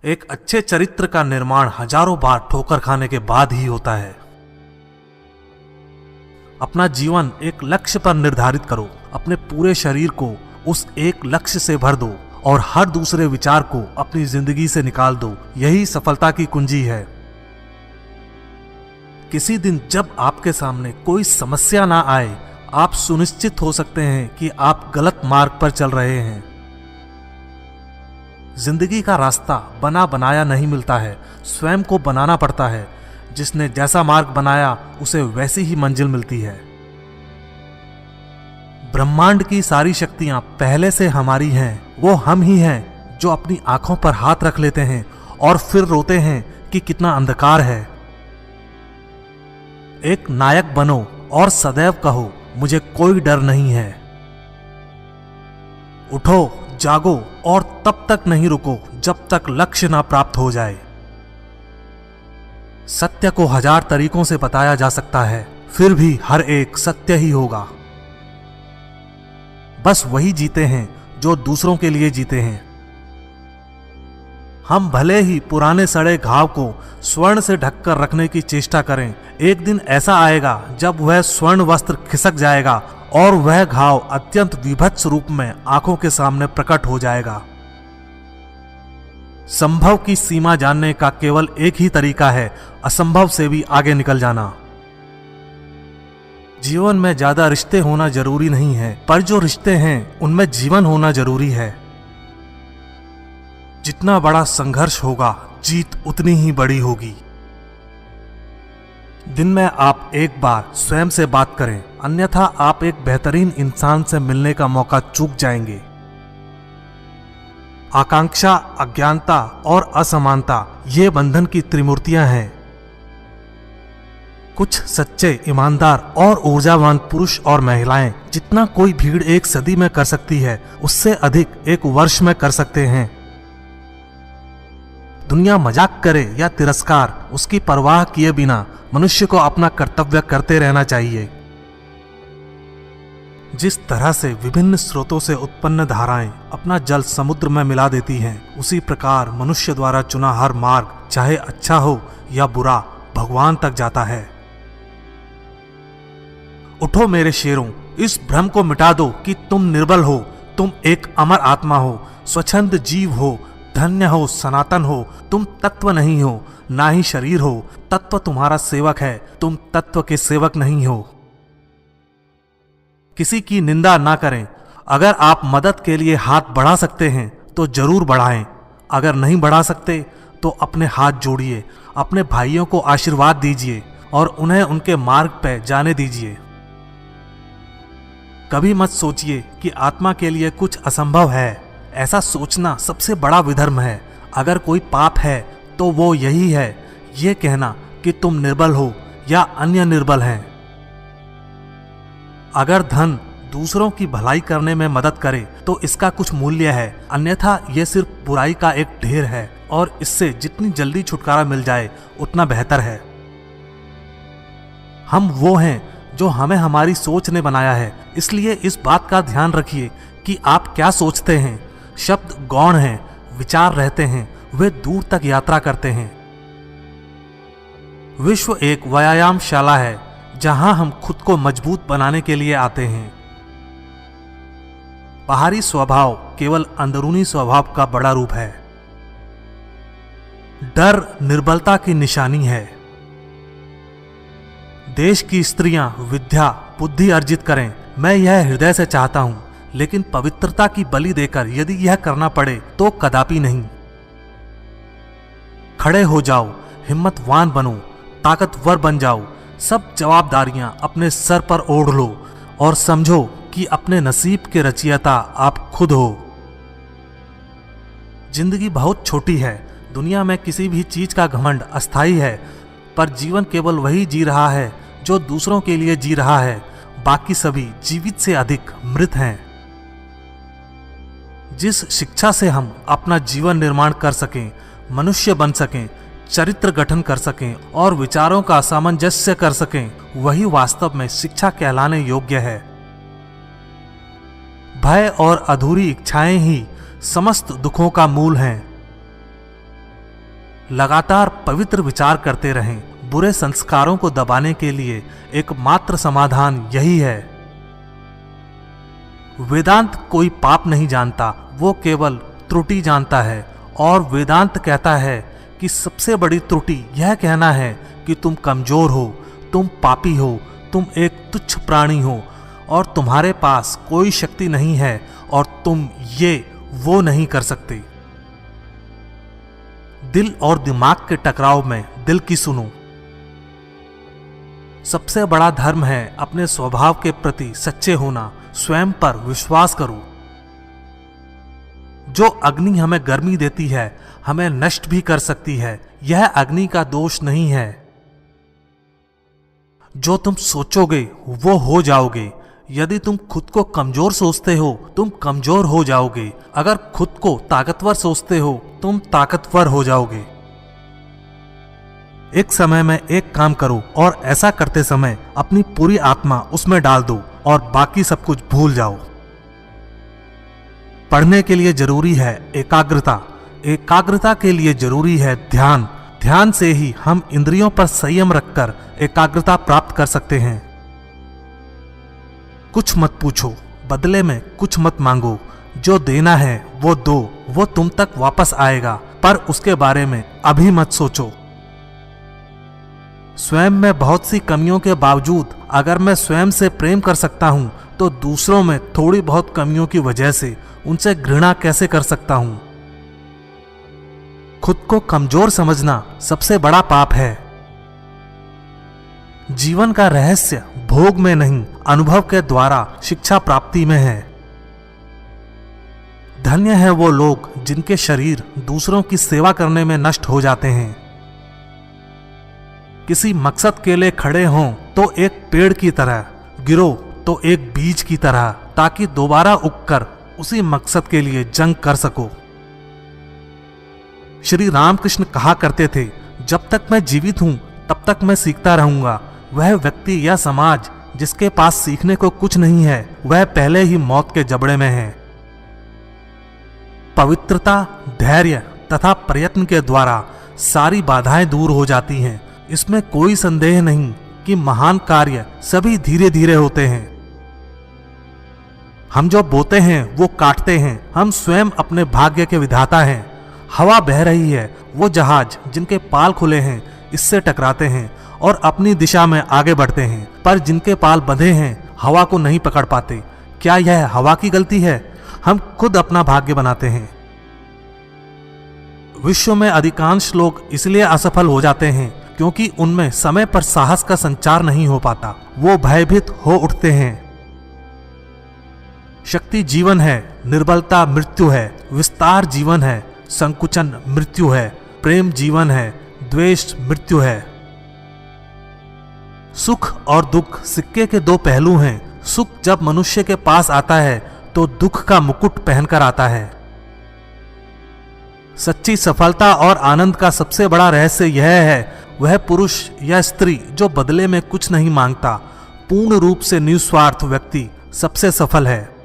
एक अच्छे चरित्र का निर्माण हजारों बार ठोकर खाने के बाद ही होता है। अपना जीवन एक लक्ष्य पर निर्धारित करो, अपने पूरे शरीर को उस एक लक्ष्य से भर दो और हर दूसरे विचार को अपनी जिंदगी से निकाल दो। यही सफलता की कुंजी है। किसी दिन जब आपके सामने कोई समस्या ना आए, आप सुनिश्चित हो सकते हैं कि आप गलत मार्ग पर चल रहे हैं। जिंदगी का रास्ता बना बनाया नहीं मिलता है, स्वयं को बनाना पड़ता है। जिसने जैसा मार्ग बनाया उसे वैसी ही मंजिल मिलती है। ब्रह्मांड की सारी शक्तियां पहले से हमारी हैं। वो हम ही हैं जो अपनी आंखों पर हाथ रख लेते हैं और फिर रोते हैं कि कितना अंधकार है। एक नायक बनो और सदैव कहो, मुझे कोई डर नहीं है। उठो, जागो और तब तक नहीं रुको जब तक लक्ष्य ना प्राप्त हो जाए। सत्य को हजार तरीकों से बताया जा सकता है, फिर भी हर एक सत्य ही होगा। बस वही जीते हैं जो दूसरों के लिए जीते हैं। हम भले ही पुराने सड़े घाव को स्वर्ण से ढककर रखने की चेष्टा करें, एक दिन ऐसा आएगा जब वह स्वर्ण वस्त्र खिसक जाएगा और वह घाव अत्यंत विभत्स रूप में आंखों के सामने प्रकट हो जाएगा। संभव की सीमा जानने का केवल एक ही तरीका है, असंभव से भी आगे निकल जाना। जीवन में ज्यादा रिश्ते होना जरूरी नहीं है, पर जो रिश्ते हैं उनमें जीवन होना जरूरी है। जितना बड़ा संघर्ष होगा, जीत उतनी ही बड़ी होगी। दिन में आप एक बार स्वयं से बात करें, अन्यथा आप एक बेहतरीन इंसान से मिलने का मौका चूक जाएंगे। आकांक्षा, अज्ञानता और असमानता ये बंधन की त्रिमूर्तियां हैं। कुछ सच्चे, ईमानदार और ऊर्जावान पुरुष और महिलाएं जितना कोई भीड़ एक सदी में कर सकती है, उससे अधिक एक वर्ष में कर सकते हैं। दुनिया मजाक करे या तिरस्कार, उसकी परवाह किए बिना मनुष्य को अपना कर्तव्य करते रहना चाहिए। जिस तरह से विभिन्न स्रोतों से उत्पन्न धाराएं अपना जल समुद्र में मिला देती हैं, उसी प्रकार मनुष्य द्वारा चुना हर मार्ग, चाहे अच्छा हो या बुरा, भगवान तक जाता है। उठो मेरे शेरों, इस भ्रम को मिटा दो कि तुम निर्बल हो। तुम एक अमर आत्मा हो, स्वच्छंद जीव हो, धन्य हो, सनातन हो। तुम तत्व नहीं हो, ना ही शरीर हो। तत्व तुम्हारा सेवक है, तुम तत्व के सेवक नहीं हो। किसी की निंदा ना करें। अगर आप मदद के लिए हाथ बढ़ा सकते हैं तो जरूर बढ़ाएं। अगर नहीं बढ़ा सकते तो अपने हाथ जोड़िए, अपने भाइयों को आशीर्वाद दीजिए और उन्हें उनके मार्ग पर जाने दीजिए। कभी मत सोचिए कि आत्मा के लिए कुछ असंभव है। ऐसा सोचना सबसे बड़ा विधर्म है। अगर कोई पाप है तो वो यही है, ये कहना कि तुम निर्बल हो या अन्य निर्बल हैं। अगर धन दूसरों की भलाई करने में मदद करे तो इसका कुछ मूल्य है, अन्यथा यह सिर्फ बुराई का एक ढेर है और इससे जितनी जल्दी छुटकारा मिल जाए उतना बेहतर है। हम वो हैं जो हमें हमारी सोच ने बनाया है, इसलिए इस बात का ध्यान रखिए कि आप क्या सोचते हैं। शब्द गौण हैं, विचार रहते हैं, वे दूर तक यात्रा करते हैं। विश्व एक व्यायामशाला है जहां हम खुद को मजबूत बनाने के लिए आते हैं। बाहरी स्वभाव केवल अंदरूनी स्वभाव का बड़ा रूप है। डर निर्बलता की निशानी है। देश की स्त्रियां विद्या बुद्धि अर्जित करें, मैं यह हृदय से चाहता हूं, लेकिन पवित्रता की बलि देकर यदि यह करना पड़े तो कदापि नहीं। खड़े हो जाओ, हिम्मतवान बनो, ताकतवर बन जाओ। सब जवाबदारियां अपने सर पर ओढ़ लो और समझो कि अपने नसीब के रचयिता आप खुद हो। जिंदगी बहुत छोटी है। दुनिया में किसी भी चीज का घमंड अस्थायी है, पर जीवन केवल वही जी रहा है जो दूसरों के लिए जी रहा है। बाकी सभी जीवित से अधिक मृत हैं। जिस शिक्षा से हम अपना जीवन निर्माण कर सकें, मनुष्य बन सकें, चरित्र गठन कर सकें और विचारों का सामंजस्य कर सकें, वही वास्तव में शिक्षा कहलाने योग्य है। भय और अधूरी इच्छाएं ही समस्त दुखों का मूल हैं। लगातार पवित्र विचार करते रहें। बुरे संस्कारों को दबाने के लिए एकमात्र समाधान यही है। वेदांत कोई पाप नहीं जानता, वो केवल त्रुटि जानता है। और वेदांत कहता है कि सबसे बड़ी त्रुटि यह कहना है कि तुम कमजोर हो, तुम पापी हो, तुम एक तुच्छ प्राणी हो और तुम्हारे पास कोई शक्ति नहीं है और तुम ये वो नहीं कर सकते। दिल और दिमाग के टकराव में दिल की सुनो। सबसे बड़ा धर्म है अपने स्वभाव के प्रति सच्चे होना। स्वयं पर विश्वास करो। जो अग्नि हमें गर्मी देती है, हमें नष्ट भी कर सकती है। यह अग्नि का दोष नहीं है। जो तुम सोचोगे वो हो जाओगे। यदि तुम खुद को कमजोर सोचते हो, तुम कमजोर हो जाओगे। अगर खुद को ताकतवर सोचते हो, तुम ताकतवर हो जाओगे। एक समय में एक काम करो और ऐसा करते समय अपनी पूरी आत्मा उसमें डाल दो और बाकी सब कुछ भूल जाओ। पढ़ने के लिए जरूरी है एकाग्रता, एकाग्रता के लिए जरूरी है ध्यान। ध्यान से ही हम इंद्रियों पर संयम रखकर एकाग्रता प्राप्त कर सकते हैं। कुछ मत पूछो, बदले में कुछ मत मांगो। जो देना है वो दो, वो तुम तक वापस आएगा, पर उसके बारे में अभी मत सोचो। स्वयं में बहुत सी कमियों के बावजूद अगर मैं स्वयं से प्रेम कर सकता हूं, तो दूसरों में थोड़ी बहुत कमियों की वजह से उनसे घृणा कैसे कर सकता हूं। खुद को कमजोर समझना सबसे बड़ा पाप है। जीवन का रहस्य भोग में नहीं, अनुभव के द्वारा शिक्षा प्राप्ति में है। धन्य है वो लोग जिनके शरीर दूसरों की सेवा करने में नष्ट हो जाते हैं। किसी मकसद के लिए खड़े हों तो एक पेड़ की तरह, गिरो तो एक बीज की तरह, ताकि दोबारा उगकर उसी मकसद के लिए जंग कर सको। श्री रामकृष्ण कहा करते थे, जब तक मैं जीवित हूं तब तक मैं सीखता रहूंगा। वह व्यक्ति या समाज जिसके पास सीखने को कुछ नहीं है, वह पहले ही मौत के जबड़े में है। पवित्रता, धैर्य तथा प्रयत्न के द्वारा सारी बाधाएं दूर हो जाती हैं। इसमें कोई संदेह नहीं कि महान कार्य सभी धीरे धीरे होते हैं। हम जो बोते हैं वो काटते हैं। हम स्वयं अपने भाग्य के विधाता हैं। हवा बह रही है, वो जहाज जिनके पाल खुले हैं इससे टकराते हैं और अपनी दिशा में आगे बढ़ते हैं, पर जिनके पाल बंधे हैं हवा को नहीं पकड़ पाते। क्या यह हवा की गलती है? हम खुद अपना भाग्य बनाते हैं। विश्व में अधिकांश लोग इसलिए असफल हो जाते हैं क्योंकि उनमें समय पर साहस का संचार नहीं हो पाता। वो भयभीत हो उठते हैं। शक्ति जीवन है, निर्बलता मृत्यु है। विस्तार जीवन है, संकुचन मृत्यु है। प्रेम जीवन है, द्वेष मृत्यु है। सुख और दुख सिक्के के दो पहलू हैं। सुख जब मनुष्य के पास आता है तो दुख का मुकुट पहनकर आता है। सच्ची सफलता और आनंद का सबसे बड़ा रहस्य यह है, वह पुरुष या स्त्री जो बदले में कुछ नहीं मांगता। पूर्ण रूप से निस्वार्थ व्यक्ति सबसे सफल है।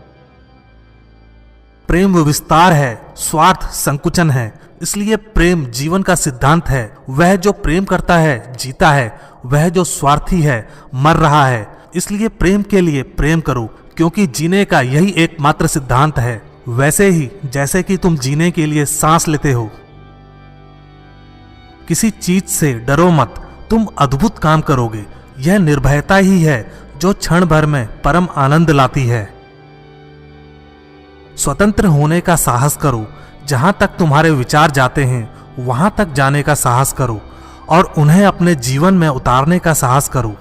प्रेम विस्तार है, स्वार्थ संकुचन है। इसलिए प्रेम जीवन का सिद्धांत है। वह जो प्रेम करता है जीता है, वह जो स्वार्थी है मर रहा है। इसलिए प्रेम के लिए प्रेम करो, क्योंकि जीने का यही एकमात्र सिद्धांत है। वैसे ही जैसे कि तुम जीने के लिए सांस लेते हो। किसी चीज से डरो मत, तुम अद्भुत काम करोगे। यह निर्भयता ही है जो क्षण भर में परम आनंद लाती है। स्वतंत्र होने का साहस करो। जहां तक तुम्हारे विचार जाते हैं वहां तक जाने का साहस करो और उन्हें अपने जीवन में उतारने का साहस करो।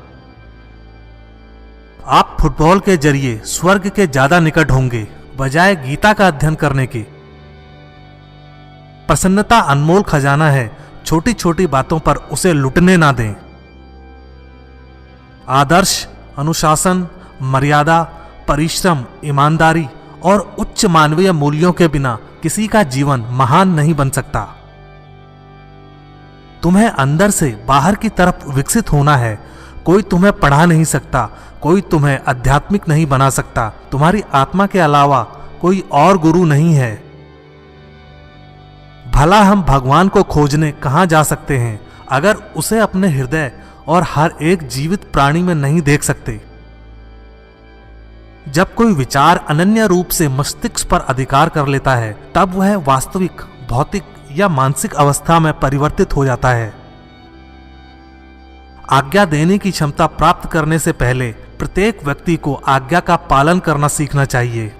आप फुटबॉल के जरिए स्वर्ग के ज्यादा निकट होंगे बजाय गीता का अध्ययन करने के। प्रसन्नता अनमोल खजाना है, छोटी छोटी बातों पर उसे लुटने ना दें। आदर्श, अनुशासन, मर्यादा, परिश्रम, ईमानदारी और उच्च मानवीय मूल्यों के बिना किसी का जीवन महान नहीं बन सकता। तुम्हें अंदर से बाहर की तरफ विकसित होना है। कोई तुम्हें पढ़ा नहीं सकता, कोई तुम्हें आध्यात्मिक नहीं बना सकता। तुम्हारी आत्मा के अलावा कोई और गुरु नहीं है। भला हम भगवान को खोजने कहाँ जा सकते हैं अगर उसे अपने हृदय और हर एक जीवित प्राणी में नहीं देख सकते। जब कोई विचार अनन्य रूप से मस्तिष्क पर अधिकार कर लेता है तब वह वास्तविक भौतिक या मानसिक अवस्था में परिवर्तित हो जाता है। आज्ञा देने की क्षमता प्राप्त करने से पहले प्रत्येक व्यक्ति को आज्ञा का पालन करना सीखना चाहिए।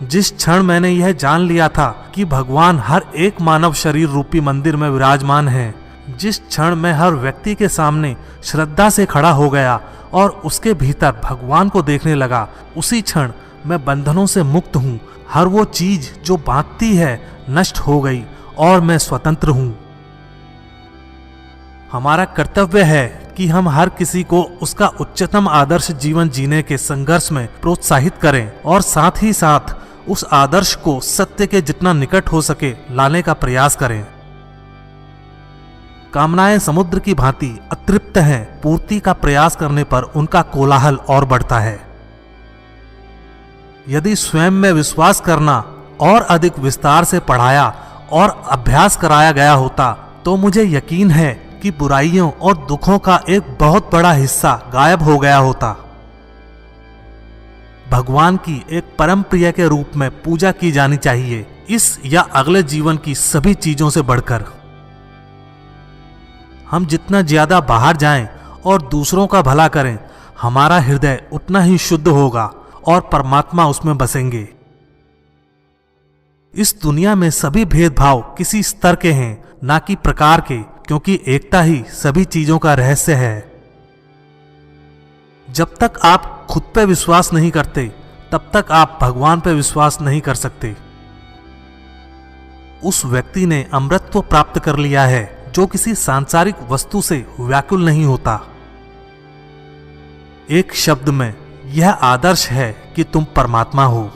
जिस क्षण मैंने यह जान लिया था कि भगवान हर एक मानव शरीर रूपी मंदिर में विराजमान है, जिस क्षण मैं हर व्यक्ति के सामने श्रद्धा से खड़ा हो गया और उसके भीतर भगवान को देखने लगा, उसी क्षण मैं बंधनों से मुक्त हूँ। हर वो चीज जो बांधती है नष्ट हो गई और मैं स्वतंत्र हूँ। हमारा कर्तव्य है कि हम हर किसी को उसका उच्चतम आदर्श जीवन जीने के संघर्ष में प्रोत्साहित करें और साथ ही साथ उस आदर्श को सत्य के जितना निकट हो सके लाने का प्रयास करें। कामनाएं समुद्र की भांति अतृप्त हैं, पूर्ति का प्रयास करने पर उनका कोलाहल और बढ़ता है। यदि स्वयं में विश्वास करना और अधिक विस्तार से पढ़ाया और अभ्यास कराया गया होता तो मुझे यकीन है कि बुराइयों और दुखों का एक बहुत बड़ा हिस्सा गायब हो गया होता। भगवान की एक परम प्रिय के रूप में पूजा की जानी चाहिए, इस या अगले जीवन की सभी चीजों से बढ़कर। हम जितना ज्यादा बाहर जाएं और दूसरों का भला करें, हमारा हृदय उतना ही शुद्ध होगा और परमात्मा उसमें बसेंगे। इस दुनिया में सभी भेदभाव किसी स्तर के हैं, ना कि प्रकार के, क्योंकि एकता ही सभी चीजों का रहस्य है। जब तक आप खुद पे विश्वास नहीं करते तब तक आप भगवान पे विश्वास नहीं कर सकते। उस व्यक्ति ने अमृतत्व प्राप्त कर लिया है जो किसी सांसारिक वस्तु से व्याकुल नहीं होता। एक शब्द में यह आदर्श है कि तुम परमात्मा हो।